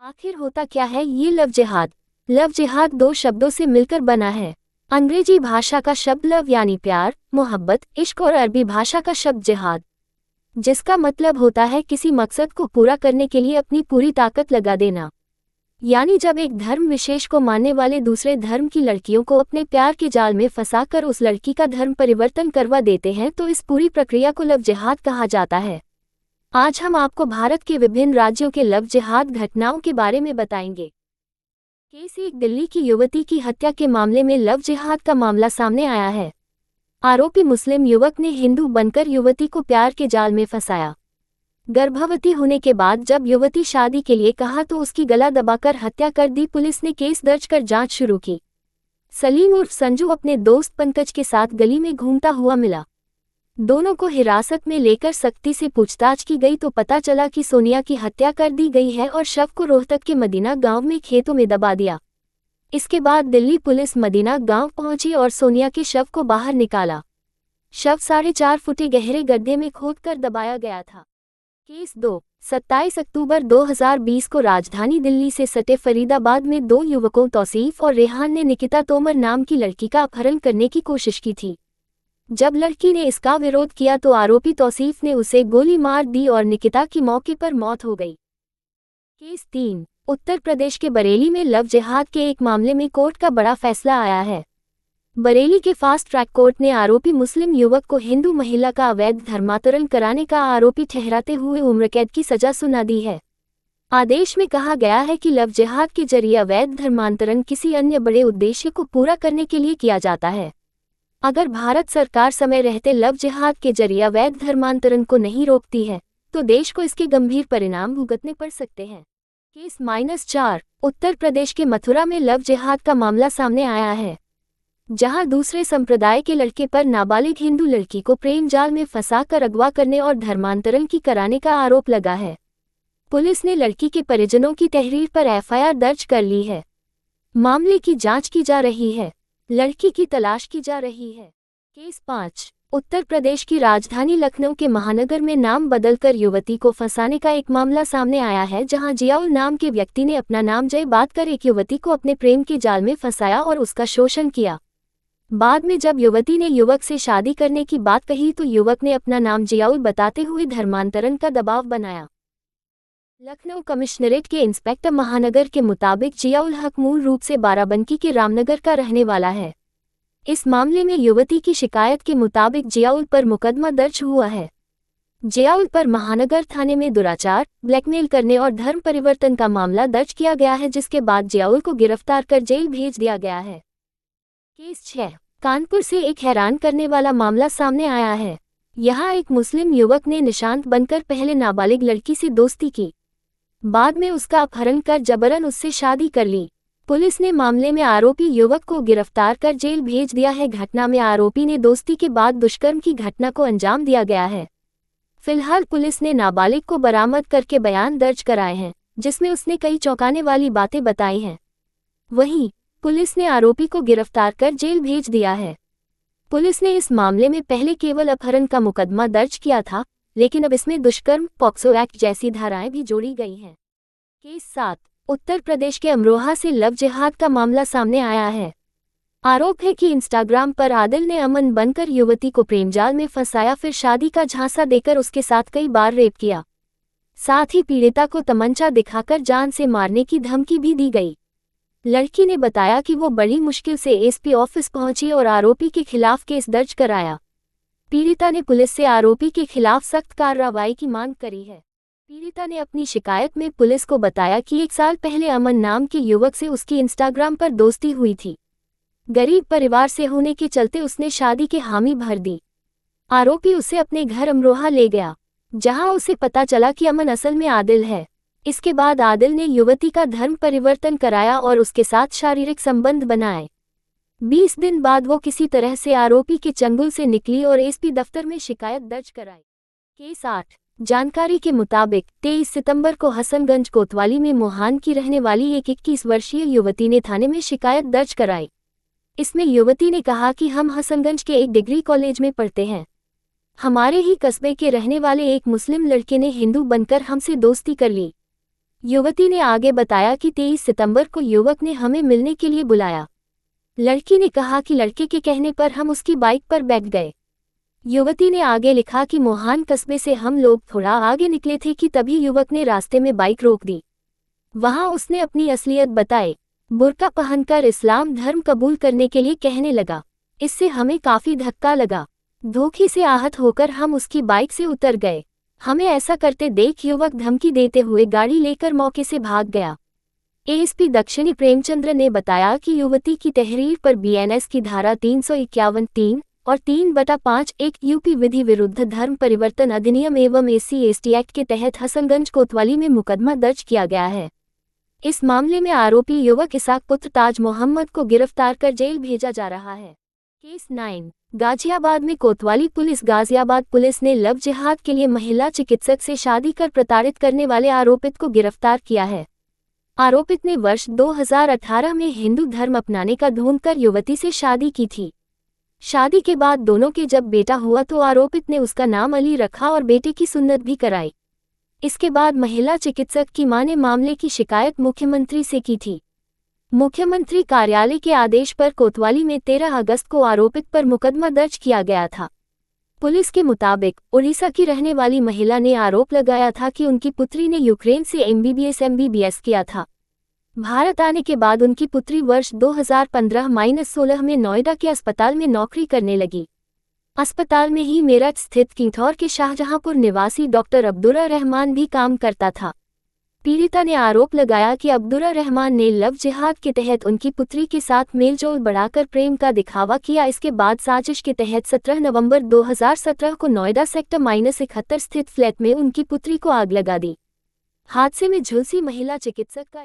आखिर होता क्या है ये लव जिहाद? लव जिहाद दो शब्दों से मिलकर बना है। अंग्रेजी भाषा का शब्द लव यानी प्यार, मोहब्बत, इश्क और अरबी भाषा का शब्द जिहाद, जिसका मतलब होता है किसी मकसद को पूरा करने के लिए अपनी पूरी ताकत लगा देना। यानी जब एक धर्म विशेष को मानने वाले दूसरे धर्म की लड़कियों को अपने प्यार के जाल में फंसाकर उस लड़की का धर्म परिवर्तन करवा देते हैं तो इस पूरी प्रक्रिया को लव जिहाद कहा जाता है। आज हम आपको भारत के विभिन्न राज्यों के लव जिहाद घटनाओं के बारे में बताएंगे। केस एक दिल्ली की युवती की हत्या के मामले में लव जिहाद का मामला सामने आया है। आरोपी मुस्लिम युवक ने हिंदू बनकर युवती को प्यार के जाल में फंसाया। गर्भवती होने के बाद जब युवती शादी के लिए कहा तो उसकी गला दबाकर हत्या कर दी। पुलिस ने केस दर्ज कर जांच शुरू की। सलीम उर्फ संजू अपने दोस्त पंकज के साथ गली में घूमता हुआ मिला। दोनों को हिरासत में लेकर सख्ती से पूछताछ की गई तो पता चला कि सोनिया की हत्या कर दी गई है और शव को रोहतक के मदीना गांव में खेतों में दबा दिया। इसके बाद दिल्ली पुलिस मदीना गांव पहुंची और सोनिया के शव को बाहर निकाला। शव 4.5 फुट गहरे गड्ढे में खोदकर दबाया गया था। केस 2 27 अक्टूबर 2020 को राजधानी दिल्ली से सटे फरीदाबाद में दो युवकों तौसीफ और रेहान ने निकिता तोमर नाम की लड़की का अपहरण करने की कोशिश की थी। जब लड़की ने इसका विरोध किया तो आरोपी तौसीफ ने उसे गोली मार दी और निकिता की मौके पर मौत हो गई। केस 3 उत्तर प्रदेश के बरेली में लव जिहाद के एक मामले में कोर्ट का बड़ा फैसला आया है। बरेली के फास्ट ट्रैक कोर्ट ने आरोपी मुस्लिम युवक को हिंदू महिला का अवैध धर्मांतरण कराने का आरोपी ठहराते हुए उम्रकैद की सजा सुना दी है। आदेश में कहा गया है कि लव जिहाद के जरिए अवैध धर्मांतरण किसी अन्य बड़े उद्देश्य को पूरा करने के लिए किया जाता है। अगर भारत सरकार समय रहते लव जिहाद के जरिए अवैध धर्मांतरण को नहीं रोकती है तो देश को इसके गंभीर परिणाम भुगतने पड़ सकते हैं। केस -4 उत्तर प्रदेश के मथुरा में लव जिहाद का मामला सामने आया है, जहां दूसरे संप्रदाय के लड़के पर नाबालिग हिंदू लड़की को प्रेम जाल में फंसाकर अगवा करने और धर्मांतरण की कराने का आरोप लगा है। पुलिस ने लड़की के परिजनों की तहरीर पर एफआईआर दर्ज कर ली है। मामले की जांच की जा रही है। लड़की की तलाश की जा रही है। केस 5 उत्तर प्रदेश की राजधानी लखनऊ के महानगर में नाम बदलकर युवती को फंसाने का एक मामला सामने आया है, जहां जियाउल नाम के व्यक्ति ने अपना नाम जय बात कर एक युवती को अपने प्रेम के जाल में फंसाया और उसका शोषण किया। बाद में जब युवती ने युवक से शादी करने की बात कही तो युवक ने अपना नाम जियाउल बताते हुए धर्मांतरण का दबाव बनाया। लखनऊ कमिश्नरेट के इंस्पेक्टर महानगर के मुताबिक जियाउल हक मूल रूप से बाराबंकी के रामनगर का रहने वाला है। इस मामले में युवती की शिकायत के मुताबिक जियाउल पर मुकदमा दर्ज हुआ है। जियाउल पर महानगर थाने में दुराचार, ब्लैकमेल करने और धर्म परिवर्तन का मामला दर्ज किया गया है, जिसके बाद जियाउल को गिरफ्तार कर जेल भेज दिया गया है। केस 6 कानपुर से एक हैरान करने वाला मामला सामने आया है। यहाँ एक मुस्लिम युवक ने निशांत बनकर पहले नाबालिग लड़की से दोस्ती की, बाद में उसका अपहरण कर जबरन उससे शादी कर ली। पुलिस ने मामले में आरोपी युवक को गिरफ्तार कर जेल भेज दिया है। घटना में आरोपी ने दोस्ती के बाद दुष्कर्म की घटना को अंजाम दिया गया है। फिलहाल पुलिस ने नाबालिग को बरामद करके बयान दर्ज कराए हैं, जिसमें उसने कई चौंकाने वाली बातें बताई हैं। वहीं पुलिस ने आरोपी को गिरफ्तार कर जेल भेज दिया है। पुलिस ने इस मामले में पहले केवल अपहरण का मुकदमा दर्ज किया था, लेकिन अब इसमें दुष्कर्म, पॉक्सो एक्ट जैसी धाराएं भी जोड़ी गई हैं। केस 7 उत्तर प्रदेश के अमरोहा से लव जिहाद का मामला सामने आया है। आरोप है कि इंस्टाग्राम पर आदिल ने अमन बनकर युवती को प्रेमजाल में फंसाया, फिर शादी का झांसा देकर उसके साथ कई बार रेप किया। साथ ही पीड़िता को तमंचा दिखाकर जान से मारने की धमकी भी दी गई। लड़की ने बताया कि वो बड़ी मुश्किल से एसपी ऑफिस पहुंची और आरोपी के खिलाफ केस दर्ज कराया। पीड़िता ने पुलिस से आरोपी के खिलाफ सख्त कार्रवाई की मांग करी है। पीड़िता ने अपनी शिकायत में पुलिस को बताया कि 1 साल पहले अमन नाम के युवक से उसकी इंस्टाग्राम पर दोस्ती हुई थी। गरीब परिवार से होने के चलते उसने शादी के हामी भर दी। आरोपी उसे अपने घर अमरोहा ले गया, जहां उसे पता चला कि अमन असल में आदिल है। इसके बाद आदिल ने युवती का धर्म परिवर्तन कराया और उसके साथ शारीरिक संबंध बनाए। 20 दिन बाद वो किसी तरह से आरोपी के चंगुल से निकली और एसपी दफ्तर में शिकायत दर्ज कराई। केस 8 जानकारी के मुताबिक 23 सितंबर को हसनगंज कोतवाली में मोहान की रहने वाली एक 21 वर्षीय युवती ने थाने में शिकायत दर्ज कराई। इसमें युवती ने कहा कि हम हसनगंज के एक डिग्री कॉलेज में पढ़ते हैं। हमारे ही कस्बे के रहने वाले एक मुस्लिम लड़के ने हिंदू बनकर हमसे दोस्ती कर ली। युवती ने आगे बताया कि 23 सितंबर को युवक ने हमें मिलने के लिए बुलाया। लड़की ने कहा कि लड़के के कहने पर हम उसकी बाइक पर बैठ गए। युवती ने आगे लिखा कि मोहान कस्बे से हम लोग थोड़ा आगे निकले थे कि तभी युवक ने रास्ते में बाइक रोक दी। वहां उसने अपनी असलियत बताई। बुर्का पहनकर इस्लाम धर्म कबूल करने के लिए कहने लगा। इससे हमें काफी धक्का लगा। धोखे से आहत होकर हम उसकी बाइक से उतर गए। हमें ऐसा करते देख युवक धमकी देते हुए गाड़ी लेकर मौके से भाग गया। एएसपी दक्षिणी प्रेमचंद्र ने बताया कि युवती की तहरीर पर बीएनएस की धारा 351(3) और 3/5(1) यूपी विधि विरुद्ध धर्म परिवर्तन अधिनियम एवं SC/ST एक्ट के तहत हसनगंज कोतवाली में मुकदमा दर्ज किया गया है। इस मामले में आरोपी युवक इसाक पुत्र ताज मोहम्मद को गिरफ्तार कर जेल भेजा जा रहा है। केस 9 गाजियाबाद में कोतवाली पुलिस। गाजियाबाद पुलिस ने लव जिहाद के लिए महिला चिकित्सक से शादी कर प्रताड़ित करने वाले आरोपित को गिरफ्तार किया है। आरोपित ने वर्ष 2018 में हिंदू धर्म अपनाने का ढोंग कर युवती से शादी की थी। शादी के बाद दोनों के जब बेटा हुआ तो आरोपित ने उसका नाम अली रखा और बेटे की सुन्नत भी कराई। इसके बाद महिला चिकित्सक की मां ने मामले की शिकायत मुख्यमंत्री से की थी। मुख्यमंत्री कार्यालय के आदेश पर कोतवाली में 13 अगस्त को आरोपित पर मुकदमा दर्ज किया गया था। पुलिस के मुताबिक उड़ीसा की रहने वाली महिला ने आरोप लगाया था कि उनकी पुत्री ने यूक्रेन से MBBS किया था। भारत आने के बाद उनकी पुत्री वर्ष 2015-16 में नोएडा के अस्पताल में नौकरी करने लगी। अस्पताल में ही मेरठ स्थित किंगथौर के शाहजहांपुर निवासी डॉक्टर अब्दुर्रा रहमान भी काम करता था। पीड़िता ने आरोप लगाया कि अब्दुर्रा रहमान ने लव जिहाद के तहत उनकी पुत्री के साथ मेलजोल बढ़ाकर प्रेम का दिखावा किया। इसके बाद साजिश के तहत 17 नवंबर 2017 को नोएडा सेक्टर -71 स्थित फ्लैट में उनकी पुत्री को आग लगा दी। हादसे में झुलसी महिला चिकित्सक का